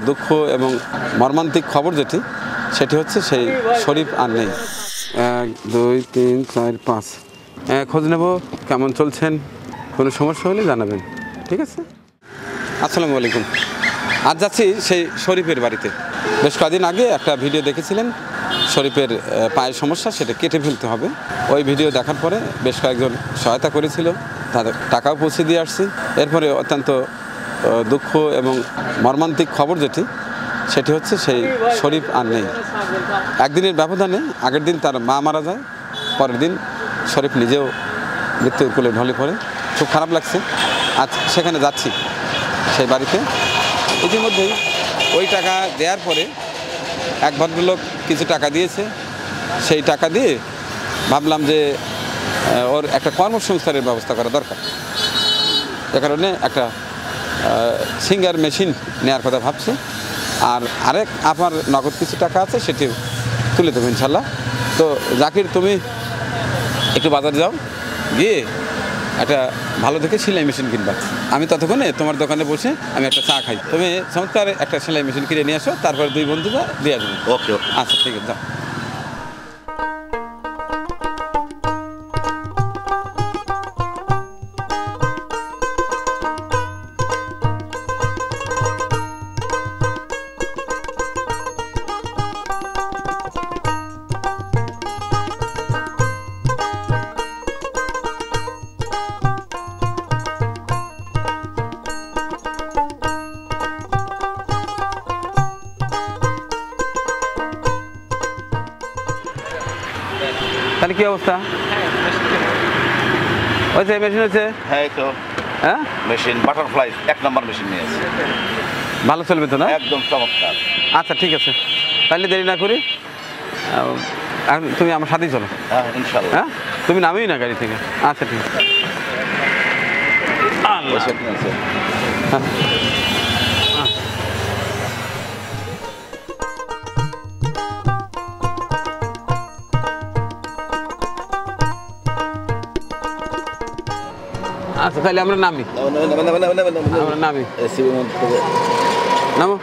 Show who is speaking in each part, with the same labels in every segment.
Speaker 1: দুঃখ এবং মর্মান্তিক খবর যেটি সেটি হচ্ছে সেই শরীফ আর নেই। 1 2 3 4 5 খোঁজ নেব কেমন চলছেন, কোনো সমস্যা হলে জানাবেন, ঠিক আছে? আসসালামু আলাইকুম। আজ যাচ্ছি সেই শরীফের বাড়িতে। বেশ কদিন আগে একটা ভিডিও দেখেছিলেন, শরীফের পায়ের সমস্যা, সেটা কেটে ফেলতে হবে। ওই ভিডিও দেখার পরে বেশ কয়েকজন সহায়তা করেছিল, তাদের টাকাও পৌঁছে দিয়ে আসছি। এরপরে অত্যন্ত দুঃখ এবং মর্মান্তিক খবর যেটি সেটি হচ্ছে সেই শরীফ আর নেই। একদিনের ব্যবধানে আগের দিন তার মা মারা যায়, পরের দিন শরীফ নিজেও মৃত্যুর কোলে ঢলে পড়ে। খুব খারাপ লাগছে। আজ সেখানে যাচ্ছি সেই বাড়িতে। ইতিমধ্যেই ওই টাকা দেওয়ার পরে এক ভদ্রলোক কিছু টাকা দিয়েছে। সেই টাকা দিয়ে ভাবলাম যে ওর একটা কর্মসংস্থানের ব্যবস্থা করা দরকার। এ কারণে একটা সিঙ্গার মেশিন নেওয়ার কথা ভাবছি। আর আরেক আমার নগদ কিছু টাকা আছে, সেটি তুলে দেবো ইনশাল্লাহ। তো জাকির, তুমি একটু বাজার যাও, গিয়ে একটা ভালো দেখে সেলাই মেশিন কিনবা। আমি ততক্ষণে তোমার দোকানে বসে আমি একটা চা খাই। তুমি চমৎকার একটা সেলাই মেশিন কিনে নিয়ে আসো, তারপরে দুই বন্ধুরা দিয়ে আসবে।
Speaker 2: ওকে ওকে,
Speaker 1: আচ্ছা ঠিক আছে, যাও। তাহলে কি অবস্থা? ওই যে মেশিন হচ্ছে,
Speaker 2: হ্যাঁ তো
Speaker 1: হ্যাঁ
Speaker 2: মেশিন বাটারফ্লাই 1 নম্বর মেশিন নিয়েছে,
Speaker 1: ভালো চলবে তো না?
Speaker 2: একদম চমৎকার।
Speaker 1: আচ্ছা ঠিক আছে, তাহলে দেরি না করি তুমি আমার সাথেই চলো।
Speaker 2: হ্যাঁ ইনশাআল্লাহ।
Speaker 1: হ্যাঁ, তুমি নামেই না গাড়ি থেকে। আচ্ছা ঠিক আছে। হ্যাঁ। আচ্ছা তাহলে আমরা নামি, আমরা নামি, নামো।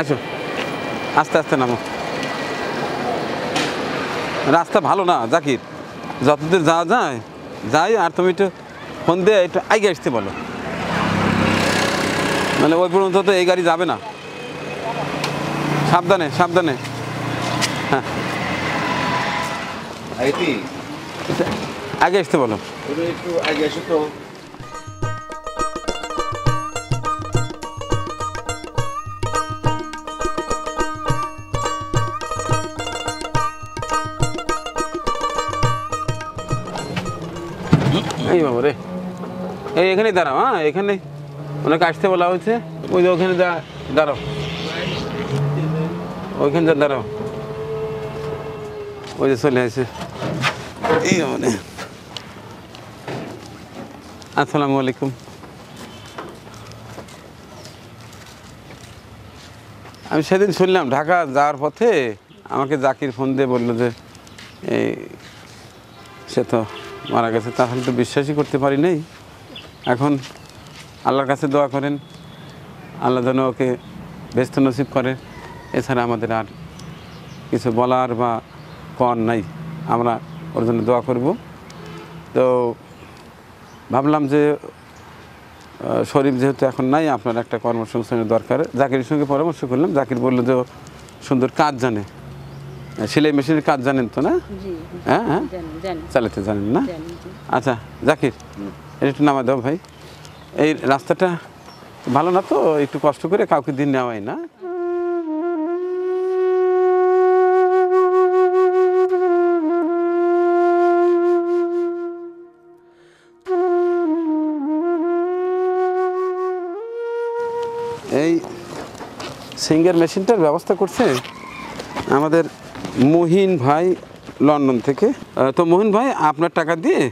Speaker 1: আসো, আস্তে আস্তে নামো। রাস্তা ভালো না জাকির, যতদূর যাওয়া যায় যাই। আর তুমি একটু ফোন দিয়ে একটু আগে আসতে বলো, মানে ওই পর্যন্ত তো এই গাড়ি যাবে না। সাবধানে সাবধানে। হ্যাঁ, আগে আসতে বলো।
Speaker 2: একটু আগে এসো তো।
Speaker 1: এই বাবা রে, এই এখানেই দাঁড়াও। হ্যাঁ, এখানে অনেক আসতে বলা হয়েছে। ওই যে ওখানে দাঁড়াও, ওইখানে দাঁড়াও। ওই যে চলে আসে। এই মানে আসসালামু আলাইকুম। আমি সেদিন শুনলাম ঢাকা যাওয়ার পথে আমাকে জাকির ফোন দিয়ে বললো যে এই সে তো মারা গেছে। তাহলে তো বিশ্বাসই করতে পারি নাই। এখন আল্লাহর কাছে দোয়া করেন, আল্লাহ যেন ওকে ব্যস্ত নসিব করে। এছাড়া আমাদের আর কিছু বলার বা কর নাই। আমরা ওর জন্য দোয়া করব। তো ভাবলাম যে শরীফ যেহেতু এখন নাই, আপনার একটা কর্মসংস্থানের দরকার। জাকিরের সঙ্গে পরামর্শ করলাম। জাকির বললো যে সুন্দর কাজ জানে, সেলাই মেশিনের কাজ জানেন তো না? হ্যাঁ হ্যাঁ, চালাতে জানেন না? আচ্ছা জাকির, এটা একটু নামা দাও ভাই। এই রাস্তাটা ভালো না তো, একটু কষ্ট করে কাউকে দিন নেওয়াই না। এই সিঙ্গার মেশিনটার ব্যবস্থা করছে আমাদের মহিন ভাই লন্ডন থেকে। তো মহিন ভাই আপনার টাকা দিয়ে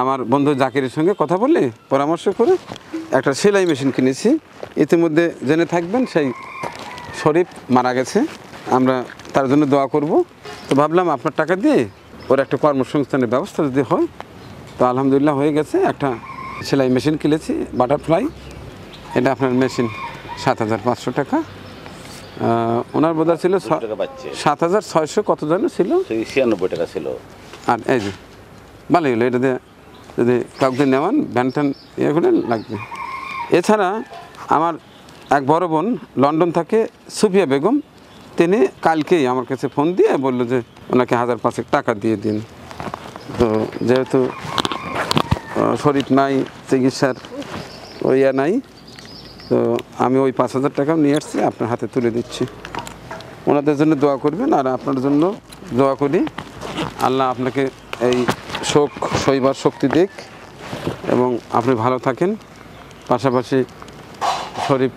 Speaker 1: আমার বন্ধু জাকিরের সঙ্গে কথা বলে পরামর্শ করে একটা সেলাই মেশিন কিনেছি। ইতিমধ্যে জেনে থাকবেন সেই শরীফ মারা গেছে, আমরা তার জন্য দোয়া করব। তো ভাবলাম আপনার টাকা দিয়ে ওর একটা কর্মসংস্থানের ব্যবস্থা যদি হয় তো আলহামদুলিল্লাহ হয়ে গেছে। একটা সেলাই মেশিন কিনেছি বাটারফ্লাই, এটা আপনার মেশিন 7,500 টাকা। ওনার বোধহয় ছিল
Speaker 2: টাকা পাচ্ছে
Speaker 1: 7,600 কত যেন ছিল,
Speaker 2: 96 টাকা ছিল।
Speaker 1: আর এই যে ভালোই হলো, এটা দিয়ে যদি কাউকে নেওয়ান ভ্যান ট্যান ইয়ে করে লাগবে। এছাড়া আমার এক বড় বোন লন্ডন থাকে, সুফিয়া বেগম, তিনি কালকেই আমার কাছে ফোন দিয়ে বললো যে ওনাকে 1,500 টাকা দিয়ে দিন। তো যেহেতু শরীর নাই, চিকিৎসার ইয়ে নাই, তো আমি ওই 5,000 টাকাও নিয়ে আসছি, আপনার হাতে তুলে দিচ্ছি। ওনাদের জন্য দোয়া করবেন আর আপনার জন্য দোয়া করি, আল্লাহ আপনাকে এই শোক সইবার শক্তি দিক এবং আপনি ভালো থাকেন, পাশাপাশি শরীফ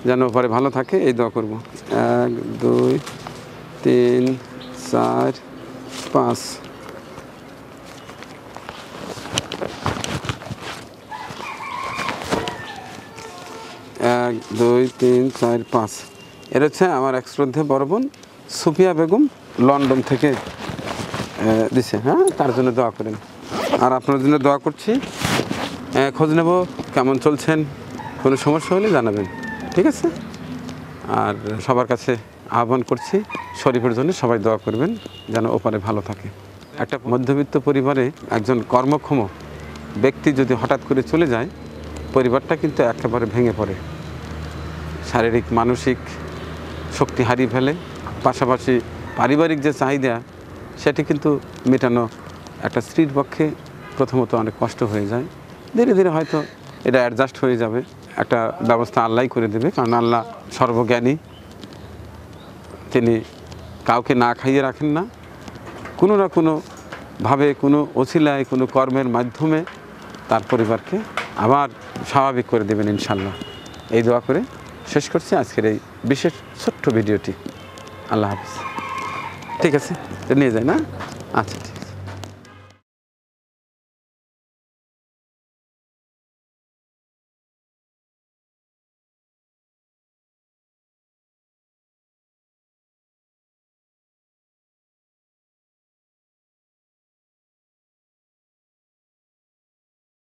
Speaker 1: যেন পরে ভালো থাকে এই দোয়া করব। 1 2 3 4 5 1 2 3 4 5। এর হচ্ছে আমার এক শ্রদ্ধে বড় বোন সুফিয়া বেগম, লন্ডন থেকে দিছে। হ্যাঁ, তার জন্য দোয়া করেন আর আপনার জন্য দোয়া করছি। খোঁজ নেব কেমন চলছেন, কোনো সমস্যা হলে জানাবেন, ঠিক আছে? আর সবার কাছে আহ্বান করছি শরীফের জন্য সবাই দোয়া করবেন যেন ওপারে ভালো থাকে। একটা মধ্যবিত্ত পরিবারে একজন কর্মক্ষম ব্যক্তি যদি হঠাৎ করে চলে যায়, পরিবারটা কিন্তু একেবারে ভেঙে পড়ে, শারীরিক মানসিক শক্তি হারিয়ে ফেলে, পাশাপাশি পারিবারিক যে চাহিদা সেটি কিন্তু মেটানো একটা স্ত্রীর পক্ষে প্রথমত অনেক কষ্ট হয়ে যায়। ধীরে ধীরে হয়তো এটা অ্যাডজাস্ট হয়ে যাবে, একটা ব্যবস্থা আল্লাহই করে দেবে, কারণ আল্লাহ সর্বজ্ঞানী, তিনি কাউকে না খাইয়ে রাখেন না, কোনো না কোনোভাবে কোনো ওসিলায় কোনো কর্মের মাধ্যমে তার পরিবারকে আবার স্বাভাবিক করে দেবেন ইনশাল্লাহ। এই দোয়া করে শেষ করছি আজকের এই বিশেষ ছোট্ট ভিডিওটি। আল্লাহ হাফিজ। ঠিক আছে, তো নিয়ে যায় না? আচ্ছা।